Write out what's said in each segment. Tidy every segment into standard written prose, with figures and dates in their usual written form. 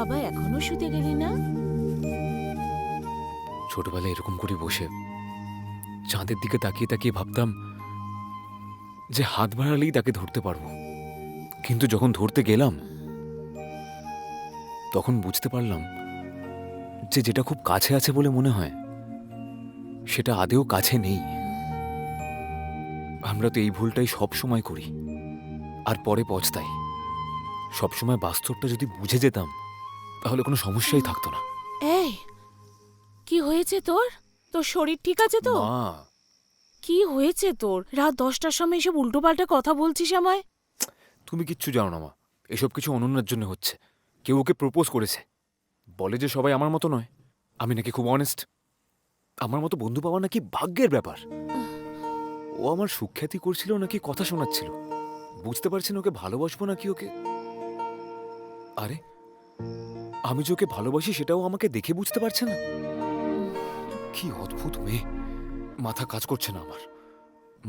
বাবা এখনো শুতে গেলি না? ছোটবেলায় এরকম করে বসে চাঁদের দিকে তাকিয়ে তাকিয়ে ভাবতাম যে হাত বাড়ালেই তাকে ধরতে পারবো, কিন্তু যখন ধরতে গেলাম তখন বুঝতে পারলাম যে যেটা খুব কাছে আছে বলে মনে হয় সেটা আদেও কাছে নেই। আমরা তো এই ভুলটাই সব সময় করি আর পরে পচতাই। সবসময় বাস্তবটা যদি বুঝে যেতাম তাহলে কোনো সমস্যাই থাকতো না। এই, কি হয়েছে তোর? তোর শরীর ঠিক আছে তো? মা, কি হয়েছে তোর? রাত 10টার সময় এসব উল্টোপাল্টা কথা বলছিস আমায়? তুমি কিচ্ছু জানো না মা, এসব কিছু অনন্যার জন্য হচ্ছে। কেউ ওকে প্রপোজ করেছে, বলে যে সবাই আমার মতো নয়, আমি নাকি খুব অনেস্ট। আমার মতো বন্ধু পাওয়া নাকি ভাগ্যের ব্যাপার। ও আমার সুখ্যাতি করছিল নাকি কথা শোনাচ্ছিল, বুঝতে পারছি না ওকে ভালোবাসবো নাকি ওকে। আরে আমি যে ওকে ভালোবাসি সেটাও আমাকে দেখে বুঝতে পারছে না। কি অদ্ভুত মেয়ে, মাথা কাজ করছে না আমার।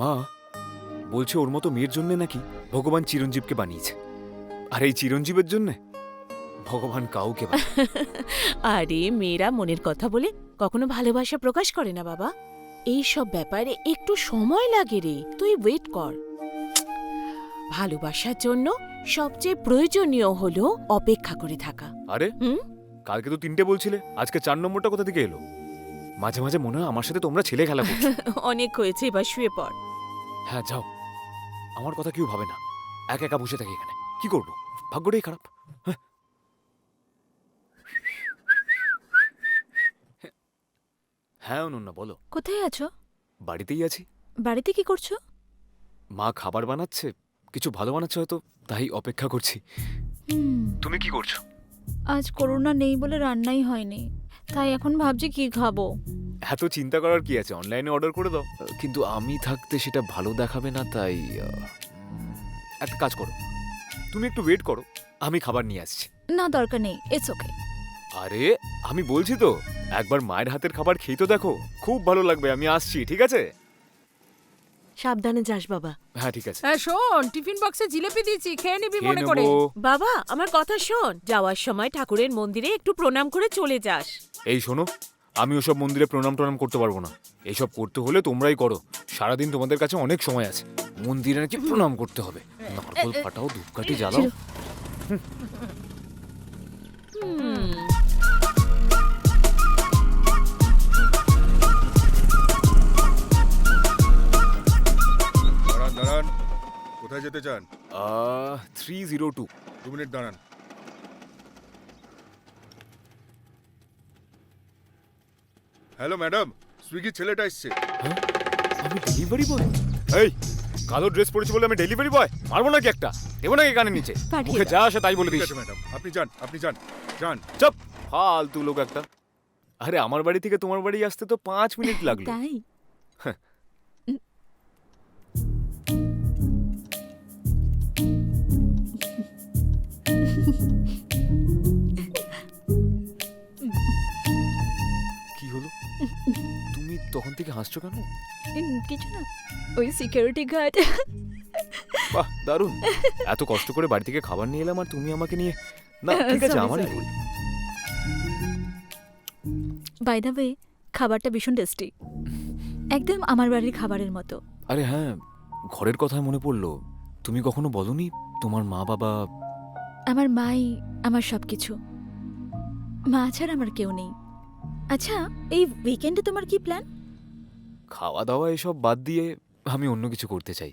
মা বলছে ওর মতো মেয়ের জন্য নাকি ভগবান চিরঞ্জীবকে বানিয়েছে, আর এই চিরঞ্জীবের জন্য ভগবান কাউকে আরে মেয়েরা মনের কথা বলে কখনো ভালোবাসা প্রকাশ করে না বাবা। এই সব ব্যাপারে একটু সময় লাগে রে, তুই ওয়েট কর। ভালোবাসার জন্য সবচেয়ে প্রয়োজনীয় হলো অপেক্ষা করে থাকা। আরে হুম? কালকে তো 3টে বলছিলে, আজকে 4 নম্বরটা কোথা থেকে এলো? মাঝে মাঝে মনে হয় আমার সাথে তোমরা ছেলে খেলা করছো। অনেক হয়েছে, এবার শুয়ে পড়। হ্যাঁ যাও, আমার কথা কেউ ভাবে না, একা একা বসে থাকি এখানে। কি করব, ভাগ্যটাই খারাপ। হ্যাঁ। হ্যাঁ অনন্যা বলো। কোথায় আছো? বাড়িতেই আছি। বাড়িতে কি করছো? মা খাবার বানাচ্ছে, কিছু ভালো বানাচ্ছে হয়তো, তাই অপেক্ষা করছি। তুমি কি করছো? আজ করোনা নেই বলে রান্নাই হয়নি, তাই এখন ভাবছি কি খাবো। এত চিন্তা করার কি আছে, অনলাইনে অর্ডার করে দাও। কিন্তু আমি থাকতে সেটা ভালো দেখাবে না, তাই একটা কাজ করো, তুমি একটু ওয়েট করো, আমি খাবার নিয়ে আসছি। না দরকার নেই, ইটস ওকে। আরে আমি বলছি তো, একবার মায়ের হাতের খাবার খেয়ে তো দেখো, খুব ভালো লাগবে। আমি আসছি, ঠিক আছে? সাবধানে যাস বাবা। হ্যাঁ ঠিক আছে। হ্যাঁ শোন, টিফিন বক্সে জিলেপি দিয়েছি, খেয়ে নিবি খেয়ে মনে করে। নেবো। বাবা আমার কথা শোন, যাওয়ার সময় ঠাকুরের মন্দিরে একটু প্রণাম করে চলে যাস। এই শোনো, আমি ওসব মন্দিরে প্রণাম টনাম করতে পারবো না। এইসব করতে হলে তোমরাই করো, সারাদিন তোমাদের কাছে অনেক সময় আছে। মন্দিরে নাকি প্রণাম করতে হবে, নারকল ফাটাও, ধূপকাঠি জ্বালাও। দাঁড়ান দাঁড়ান, কোথায় যেতে চান? 302। 2 মিনিট দাঁড়ান। হ্যালো ম্যাডাম, সুইগির ছেলেটা এসছে। আমি ডেলিভারি বয়? এই কালো ড্রেস পরেছি বলে আমি ডেলিভারি বয়? মারবো নাকি একটা, দেবো নাকি কানের নিচে? পাঠিয়ে মুখে দাও। যা আসে তাই বলে ঠিক দিস। আছে ম্যাডাম, আপনি যান, আপনি যান যান। চুপ, ফালতু লোক একটা। আরে আমার বাড়ি থেকে তোমার বাড়ি আসতে তো 5 মিনিট লাগলো। তাই? কি হলো, তুমি তখন থেকে হাসছো কেন? কিছু না, ওই সিকিউরিটি গার্ড। বাহ দারুণ, এত কষ্ট করে বাড়ি থেকে খাবার নিয়ে এলাম আর তুমি আমাকে নিয়ে। না ঠিক আছে, Sorry, আমারই sorry. ভুল। বাই দ্য ওয়ে, খাবারটা ভীষণ টেস্টি, একদম আমার বাড়ির খাবারের মতো। আরে হ্যাঁ, ঘরের কথায় মনে পড়লো, তুমি কখনো বলনি তোমার মা বাবা? আমার মাই আমার সব কিছু, মা ছাড়া আমার কেউ নেই। আচ্ছা, এই উইকেন্ডে তোমার কি প্ল্যান? খাওয়া দাওয়া এসব বাদ দিয়ে আমি অন্য কিছু করতে চাই।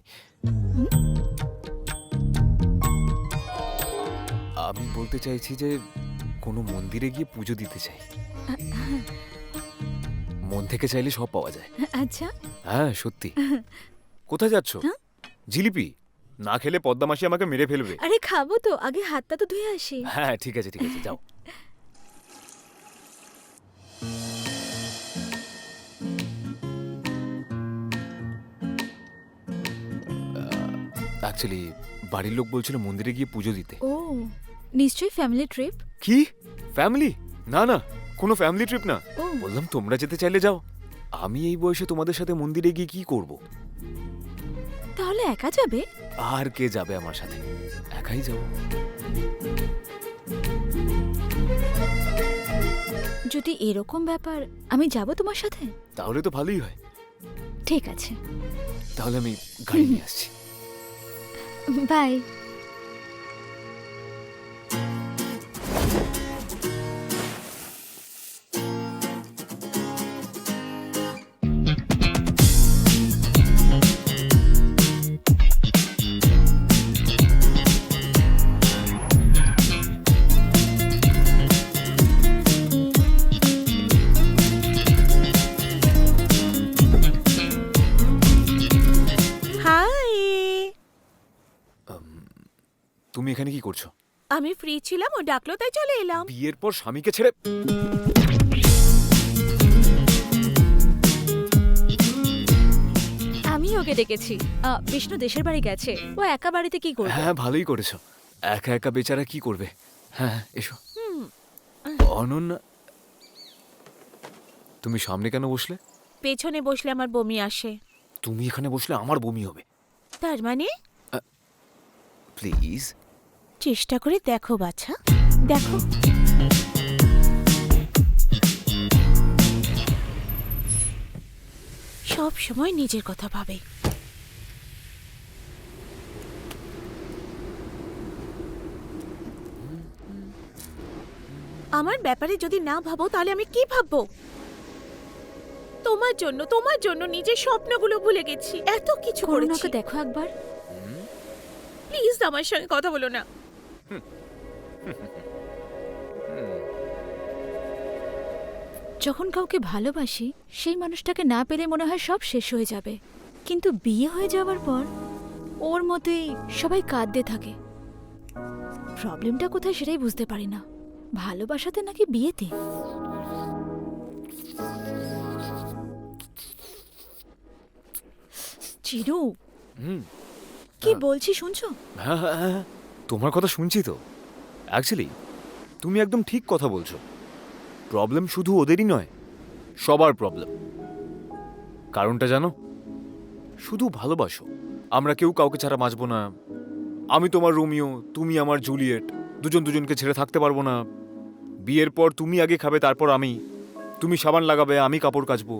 আমি বলতে চাইছি যে কোনো মন্দিরে গিয়ে পুজো দিতে চাই। মন থেকে চাইলে সব পাওয়া যায়। আচ্ছা, হ্যাঁ সত্যি। কোথায় যাচ্ছ? জিলিপি না খেলে পদ্মা মাসি আমাকে মেরে ফেলবে। আরে খাবো তো, আগে হাতটা তো ধুয়ে আসি। হ্যাঁ ঠিক আছে ঠিক আছে, যাও। অ্যাকচুয়ালি বাড়ির লোক বলছিল মন্দিরে গিয়ে পুজো দিতে। ও, নিশ্চয়ই ফ্যামিলি ট্রিপ। কি ফ্যামিলি? না না, কোনো ফ্যামিলি ট্রিপ না। ও বললাম তোমরা যেতে চাইলে যাও, আমি এই বয়সে তোমাদের সাথে মন্দিরে গিয়ে কি করব? তাহলে একা যাবে? আর কে যাবে আমার সাথে, একাই যাও। যদি এরকম ব্যাপার, আমি যাব তোমার সাথে। তাহলে তো ভালোই হয়। ঠিক আছে, তাহলে আমি গাড়ি নিয়ে আসছি। বাই। হাই, তুমি এখানে কি করছো? আমি ফ্রি ছিলাম, ও ডাকলো তাই চলে এলাম। বিয়ের পর স্বামীকে ছেড়ে? আমি ওকে ডেকেছি। বিষ্ণু দেশের বাড়ি গেছে, ও একা বাড়িতে কি করবে? হ্যাঁ, ভালোই করেছো। একা একা বেচারা কি করবে? হ্যাঁ, এসো। অনন্যা, তুমি সামনে কেন বসলে? পেছনে বসলে আমার বমি আসে। তুমি এখানে বসলে আমার বমি হবে। তার মানে প্লিজ। চেষ্টা করে দেখো বাছা, দেখো। সব সময় নিজের কথা ভাবে। আমার ব্যাপারে যদি না ভাবো তাহলে আমি কি ভাববো? তোমার জন্য নিজের স্বপ্নগুলো ভুলে গেছি, এত কিছু করেছি। করুণাকে দেখো একবার। প্লিজ আমার সঙ্গে কথা বলো না। যখন কাউকে ভালোবাসি, সেই মানুষটাকে না পেলে মনে হয় সব শেষ হয়ে যাবে। কিন্তু বিয়ে হয়ে যাওয়ার পর ওর মতেই সবাই কাঁদতে থাকে। প্রবলেমটা কোথায় সেটাই বুঝতে পারি না, ভালোবাসাতে নাকি বিয়েতে। চিরু, হুম, কি বলছি শুনছো? হ্যাঁ হ্যাঁ হ্যাঁ, তোমার কথা শুনছি তো। অ্যাকচুয়ালি তুমি একদম ঠিক কথা বলছো। প্রবলেম শুধু ওদেরই নয়, সবার প্রবলেম। কারণটা জানো? শুধু ভালোবাসো, আমরা কেউ কাউকে ছাড়া বাঁচবো না। আমি তোমার রোমিও, তুমি আমার জুলিয়েট, দুজন দুজনকে ছেড়ে থাকতে পারবো না। বিয়ের পর তুমি আগে খাবে, তারপর আমি। তুমি সাবান লাগাবে, আমি কাপড় কাচবো।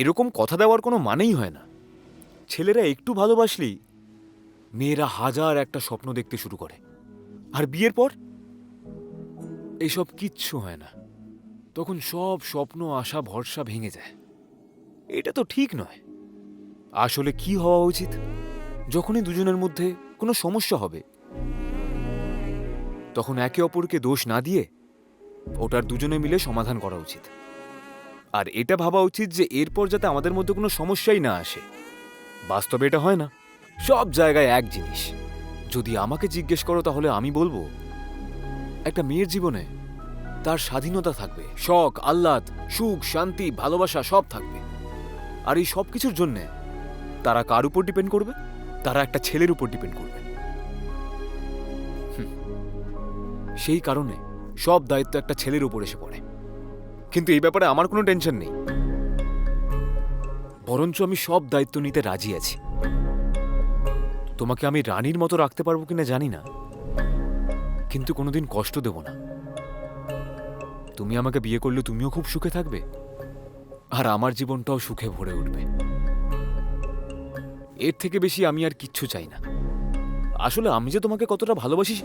এরকম কথা দেওয়ার কোনো মানেই হয় না। ছেলেরা একটু ভালোবাসলেই মেয়েরা হাজার একটা স্বপ্ন দেখতে শুরু করে, আর বিয়ের পর এসব কিচ্ছু হয় না। তখন সব স্বপ্ন, আশা, ভরসা ভেঙে যায়। এটা তো ঠিক নয়। আসলে কি হওয়া উচিত? যখনই দুজনের মধ্যে কোনো সমস্যা হবে, তখন একে অপরকে দোষ না দিয়ে ওটার দুজনে মিলে সমাধান করা উচিত। আর এটা ভাবা উচিত যে এরপর যাতে আমাদের মধ্যে কোনো সমস্যাই না আসে। বাস্তবে এটা হয় না। সব জায়গায় এক জিনিস। যদি আমাকে জিজ্ঞেস করো তাহলে আমি বলবো, একটা মেয়ের জীবনে তার স্বাধীনতা থাকবে, শখ, আহ্লাদ, সুখ, শান্তি, ভালোবাসা সব থাকবে। আর এই সব কিছুর জন্যে তারা কার উপর ডিপেন্ড করবে? তারা একটা ছেলের উপর ডিপেন্ড করবে। সেই কারণে সব দায়িত্ব একটা ছেলের উপর এসে পড়ে। কিন্তু এই ব্যাপারে আমার কোনো টেনশন নেই, বরঞ্চ আমি সব দায়িত্ব নিতে রাজি আছি। তোমাকে আমি রানীর মতো রাখতে পারবো কিনা জানি না, কিন্তু কোনোদিন কষ্ট দেব না। তুমি আমাকে বিয়ে করলে তুমিও খুব সুখে থাকবে, আর আমার জীবনটাও সুখে ভরে উঠবে। এর থেকে বেশি আমি আর কিচ্ছু চাই না। আসলে আমি যে তোমাকে কতটা ভালোবাসি।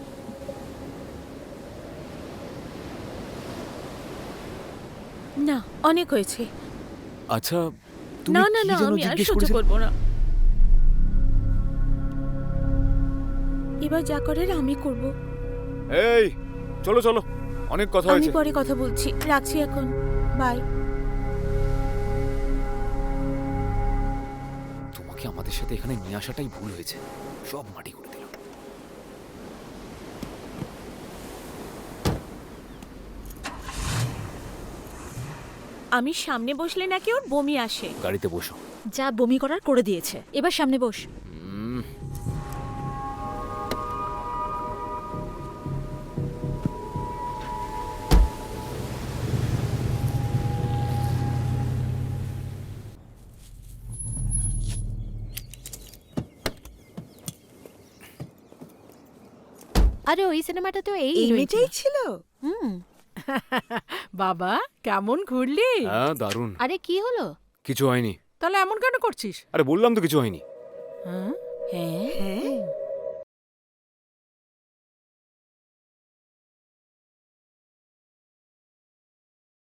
না, অনেক হয়েছে। আচ্ছা, তুমি না না কি না, যেন আমি আর জিজ্ঞেস সহ্য করেছিলে? করবো না। এবার যা করার আমি করব। এই চলো চলো, অনেক কথা আমি হয়েছে। পরে কথা বলছি, রাখছি এখন, বাই। তোমাকে আমাদের সাথে এখানে নিয়ে আসাটাই ভুল হয়েছে, সব মাটি করে দিল। আমি সামনে বসলে নাকি ওর বমি আসে। গাড়িতে বসো। যা বমি করার করে দিয়েছে, এবার সামনে বস। আরে ওই সিনেমাটা তো এই এই মেয়েটাই ছিল। হুম, বাবা কেমন ঘুরলি? হ্যাঁ দারুণ। আরে কি হলো? কিছু হয়নি। তাহলে এমন কেন করছিস? আরে বললাম তো কিছু হয়নি। হ্যাঁ হ্যাঁ হ্যাঁ